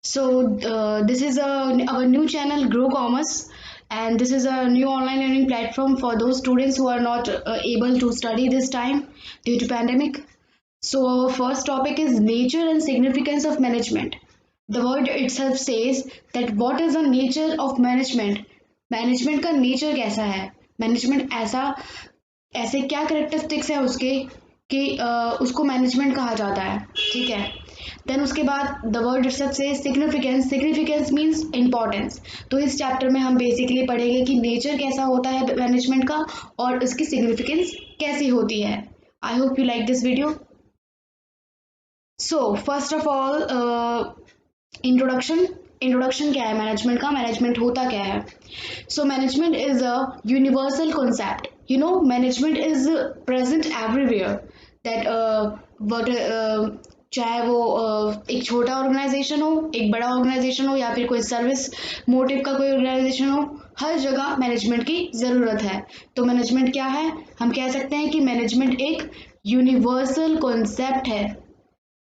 This is our new channel Grow Commerce, and this is a new online learning platform for those students who are not able to study this time due to pandemic. So our first topic is nature and significance of management. The word itself says that what is the nature of management? Management का nature कैसा है? Management ऐसे क्या characteristics है उसके कि उसको management कहा जाता है. ठीक है. देन उसके बाद द वर्ड इटसेल्फ से सिग्निफिकेंस. Significance means importance. तो इस चैप्टर में हम बेसिकली पढ़ेंगे कि नेचर कैसा होता है मैनेजमेंट का और उसकी सिग्निफिकेंस कैसी होती है. I hope you like this video. So first of all introduction क्या है मैनेजमेंट का, मैनेजमेंट होता क्या है. So management is a universal concept. You know management is present everywhere. That चाहे वो एक छोटा ऑर्गेनाइजेशन हो, एक बड़ा ऑर्गेनाइजेशन हो, या फिर कोई सर्विस मोटिव का कोई ऑर्गेनाइजेशन हो, हर जगह मैनेजमेंट की ज़रूरत है. तो मैनेजमेंट क्या है? हम कह सकते हैं कि मैनेजमेंट एक यूनिवर्सल कॉन्सेप्ट है.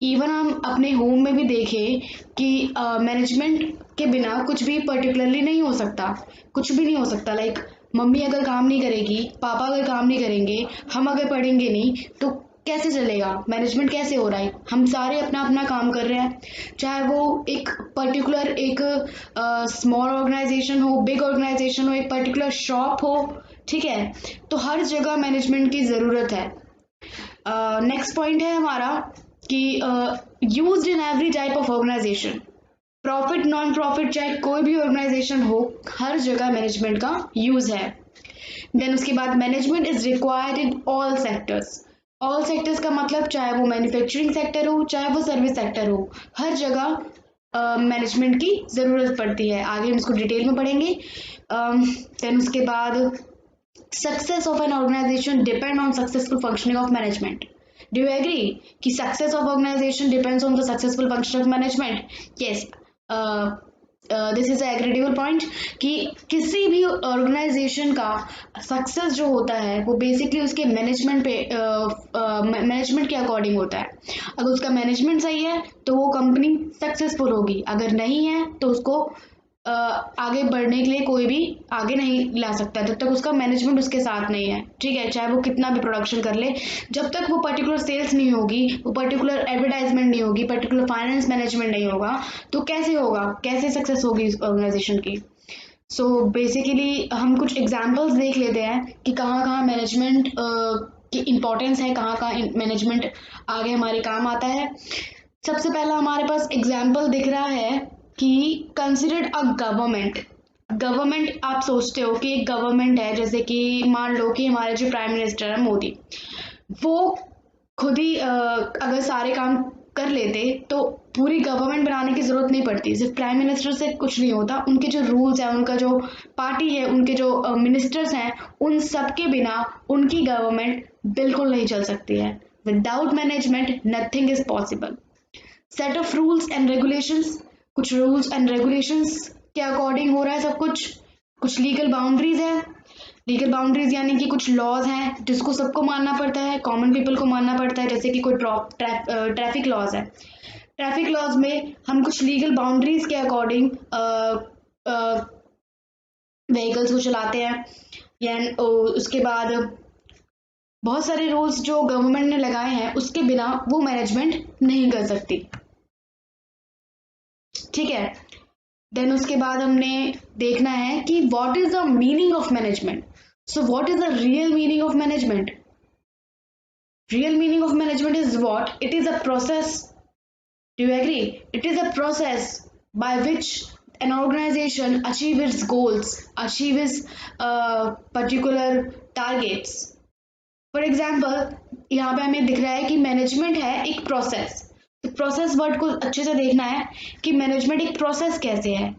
इवन हम अपने होम में भी देखें कि मैनेजमेंट के बिना कुछ भी पर्टिकुलरली नहीं हो सकता. कुछ भी नहीं हो सकता. लाइक मम्मी अगर काम नहीं करेगी, पापा अगर काम नहीं करेंगे, हम अगर पढ़ेंगे नहीं, तो कैसे चलेगा? मैनेजमेंट कैसे हो रहा है? हम सारे अपना अपना काम कर रहे हैं, चाहे वो एक पर्टिकुलर एक स्मॉल ऑर्गेनाइजेशन हो, बिग ऑर्गेनाइजेशन हो, एक पर्टिकुलर शॉप हो. ठीक है. तो हर जगह मैनेजमेंट की ज़रूरत है. नेक्स्ट पॉइंट है हमारा कि used in every type of organisation. Profit non profit चाहे कोई भी ऑर्गेनाइजेशन हो, हर जगह मैनेजमेंट का यूज है. देन उसके बाद management is required in all sectors. All sectors का मतलब चाहे वो मैन्युफैक्चरिंग सेक्टर हो, चाहे वो सर्विस सेक्टर हो, हर जगह मैनेजमेंट की ज़रूरत पड़ती है. आगे हम इसको डिटेल में पढ़ेंगे. देन उसके बाद success of an organisation depend on successful functioning of management. Do you agree कि success of organization depends on the successful function of management? Yes. This is agreeable point कि किसी भी ऑर्गेनाइजेशन का success जो होता है वो बेसिकली उसके मैनेजमेंट के अकॉर्डिंग होता है. अगर उसका मैनेजमेंट सही है तो वो कंपनी सक्सेसफुल होगी. अगर नहीं है तो उसको आगे बढ़ने के लिए कोई भी आगे नहीं ला सकता जब तक उसका मैनेजमेंट उसके साथ नहीं है. ठीक है. चाहे वो कितना भी प्रोडक्शन कर ले, जब तक वो पर्टिकुलर सेल्स नहीं होगी, वो पर्टिकुलर एडवर्टाइजमेंट नहीं होगी, पर्टिकुलर फाइनेंस मैनेजमेंट नहीं होगा, तो कैसे होगा, कैसे सक्सेस होगी इस ऑर्गेनाइजेशन की. सो बेसिकली हम कुछ एग्जाम्पल्स देख लेते हैं कि कहाँ कहाँ मैनेजमेंट की इम्पोर्टेंस है, कहाँ कहाँ मैनेजमेंट आगे हमारे काम आता है. सबसे पहला हमारे पास एग्जाम्पल दिख रहा है कि कंसिडर्ड अ गवर्नमेंट आप सोचते हो कि एक गवर्नमेंट है, जैसे कि मान लो कि हमारे जो प्राइम मिनिस्टर है मोदी, वो खुद ही अगर सारे काम कर लेते तो पूरी गवर्नमेंट बनाने की ज़रूरत नहीं पड़ती. सिर्फ प्राइम मिनिस्टर से कुछ नहीं होता. उनके जो रूल्स हैं, उनका जो पार्टी है, उनके जो मिनिस्टर्स हैं, उन सब के बिना उनकी गवर्नमेंट बिल्कुल नहीं चल सकती है. Without management nothing is possible. Set of rules and regulations. कुछ रूल्स एंड रेगुलेशंस के अकॉर्डिंग हो रहा है सब कुछ. कुछ लीगल बाउंड्रीज है. लीगल बाउंड्रीज यानी कि कुछ लॉज हैं जिसको सबको मानना पड़ता है, कॉमन पीपल को मानना पड़ता है. जैसे कि कोई ट्रैफिक लॉज है. ट्रैफिक लॉज में हम कुछ लीगल बाउंड्रीज के अकॉर्डिंग व्हीकल्स को चलाते हैं. या उसके बाद बहुत सारे रूल्स जो गवर्नमेंट ने लगाए हैं उसके बिना वो मैनेजमेंट नहीं कर सकती. ठीक है. देन उसके बाद हमने देखना है कि what is the meaning of management. So what is the real meaning of management? Real meaning of management is what it is a process. Do you agree? It is a process by which an organization achieve its goals, achieve its particular targets. For example, यहाँ पे हमें दिख रहा है कि management है एक process. तो प्रोसेस वर्ड को अच्छे से देखना है कि मैनेजमेंट एक प्रोसेस कैसे है.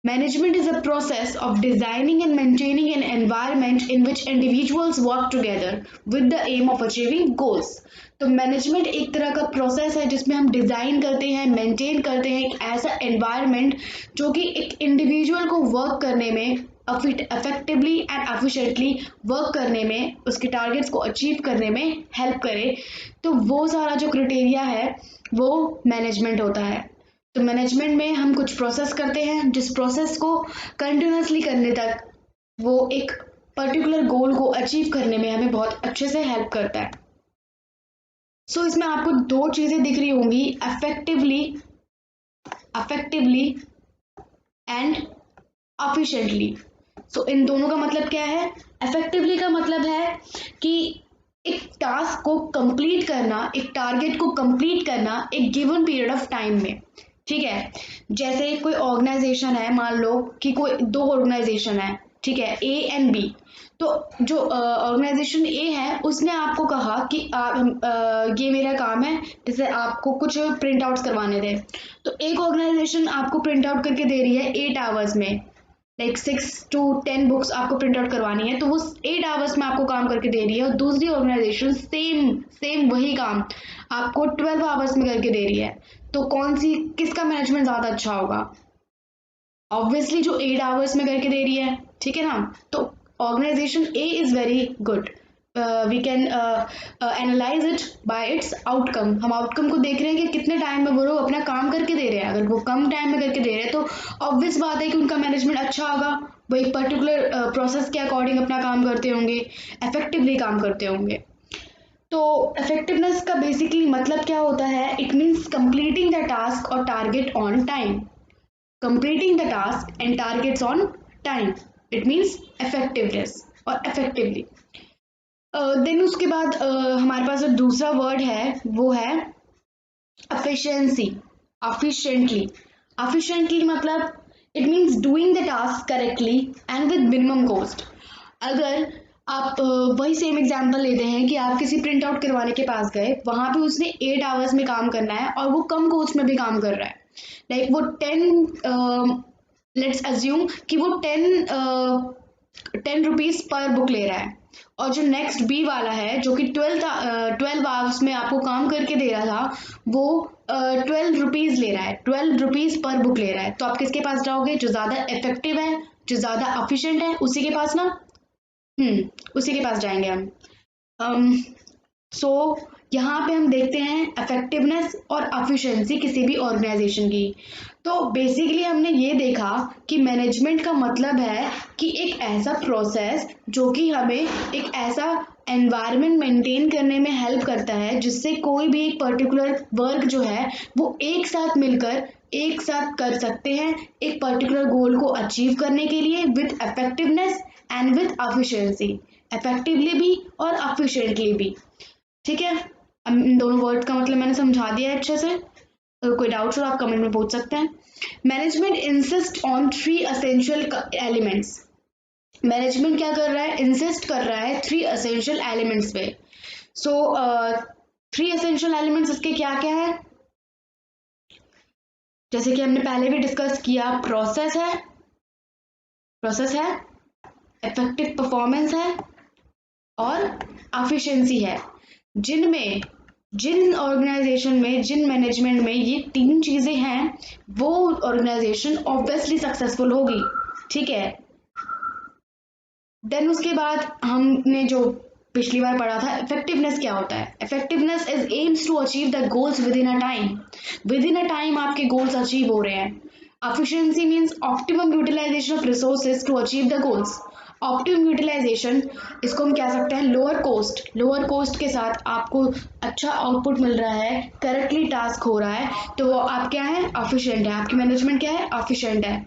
Management is a process of designing and maintaining an environment in which individuals work together with the aim of achieving goals. तो मैनेजमेंट एक तरह का प्रोसेस है जिसमें हम डिज़ाइन करते हैं, मेंटेन करते हैं एक ऐसा एनवायरनमेंट जो कि एक इंडिविजुअल को वर्क करने में इफेक्टिवली एंड एफिशिएंटली वर्क करने में, उसके टारगेट्स को अचीव करने में हेल्प करे. तो वो सारा जो क्राइटेरिया है वो मैनेजमेंट होता है. तो मैनेजमेंट में हम कुछ प्रोसेस करते हैं, जिस प्रोसेस को कंटिन्यूसली करने तक वो एक पर्टिकुलर गोल को अचीव करने में हमें बहुत अच्छे से हेल्प करता है। सो इसमें आपको दो चीजें दिख रही होंगी, अफेक्टिवली एंड एफिशिएंटली। सो इन दोनों का मतलब क्या है? इफेक्टिवली का मतलब है कि एक टास्क को कंप्लीट करना, एक टारगेट को कंप्लीट करना एक गिवन पीरियड ऑफ टाइम में, ठीक है। जैसे कोई ऑर्गेनाइजेशन है, मान लो कि कोई दो ऑर्गेनाइजेशन है, ठीक है, ए एंड बी। तो जो ऑर्गेनाइजेशन ए है उसने आपको कहा कि ये मेरा काम है, जैसे आपको कुछ प्रिंट आउट्स करवाने थे, तो एक ऑर्गेनाइजेशन आपको प्रिंट आउट करके दे रही है 8 आवर्स में, लाइक 6 to 10 बुक्स आपको प्रिंट आउट करवानी है, तो वो 8 आवर्स में आपको काम करके दे रही है। और दूसरी ऑर्गेनाइजेशन सेम वही काम आपको 12 आवर्स में करके दे रही है। तो किसका मैनेजमेंट ज़्यादा अच्छा होगा? ऑब्वियसली जो 8 आवर्स में करके दे रही है, ठीक है ना। तो organisation a is very good. We can analyse it by its outcome. हम आउटकम को देख रहे हैं कि कितने टाइम में वो लोग अपना काम करके दे रहे हैं। अगर वो कम टाइम में करके दे रहे हैं तो ऑब्वियस बात है कि उनका मैनेजमेंट अच्छा होगा, वो एक पर्टिकुलर प्रोसेस के अकॉर्डिंग अपना काम करते होंगे, इफेक्टिवली काम करते होंगे। तो इफेक्टिवनेस का बेसिकली मतलब क्या होता है? It means completing the task और target on time. Completing the task and targets on time, it means effectiveness और इफेक्टिवली। देन उसके बाद हमारे पास जो दूसरा वर्ड है वो है एफिशिएंसी, एफिशिएंटली। एफिशिएंटली मतलब it means doing the task correctly and with minimum cost. अगर आप वही सेम एग्जांपल लेते हैं कि आप किसी प्रिंट आउट करवाने के पास गए, वहां पे उसने 8 आवर्स में काम करना है और वो कम कॉस्ट में भी काम कर रहा है, लाइक वो 10 लेट्स अज्यूम कि वो 10 रुपीज पर बुक ले रहा है, और जो नेक्स्ट बी वाला है जो कि 12 आवर्स में आपको काम करके दे रहा था, वो 12 रुपीज ले रहा है, 12 रुपीज पर बुक ले रहा है। तो आप किसके पास जाओगे? जो ज़्यादा इफेक्टिव है, जो ज़्यादा एफिशिएंट है, उसी के पास ना। उसी के पास जाएंगे हम। सो यहाँ पे हम देखते हैं इफेक्टिवनेस और एफिशिएंसी किसी भी ऑर्गेनाइजेशन की। तो बेसिकली हमने ये देखा कि मैनेजमेंट का मतलब है कि एक ऐसा प्रोसेस जो कि हमें एक ऐसा एनवायरनमेंट मेंटेन करने में हेल्प करता है जिससे कोई भी एक पर्टिकुलर वर्क जो है वो एक साथ मिलकर एक साथ कर सकते हैं एक पर्टिकुलर गोल को अचीव करने के लिए with effectiveness and with efficiency, effectively भी और एफिशिएंटली भी, ठीक है। इन दोनों वर्ड का मतलब मैंने समझा दिया है अच्छे से। अगर कोई डाउट हो आप कमेंट में पूछ सकते हैं। Management insist on 3 essential elements. Management क्या कर रहा है? इंसिस्ट कर रहा है 3 एसेंशियल एलिमेंट्स पे। सो 3 एसेंशियल एलिमेंट्स इसके क्या क्या है? जैसे कि हमने पहले भी डिस्कस किया, प्रोसेस है, इफेक्टिव परफॉर्मेंस है और एफिशिएंसी है। जिन ऑर्गेनाइजेशन में, जिन मैनेजमेंट में ये 3 चीजें हैं, वो ऑर्गेनाइजेशन ऑब्वियसली सक्सेसफुल होगी, ठीक है। देन उसके बाद हमने जो पिछली बार पढ़ा था, इफेक्टिवनेस क्या होता है? Effectiveness is aims to achieve the goals within a time. Within a time आपके गोल्स अचीव हो रहे हैं। Efficiency means optimum utilisation of resources to achieve the goals. Optimum utilisation, इसको हम कह सकते हैं लोअर कॉस्ट के साथ आपको अच्छा आउटपुट मिल रहा है, करेक्टली टास्क हो रहा है, तो वो आप क्या है? एफिशिएंट है। आपकी मैनेजमेंट क्या है? एफिशिएंट है।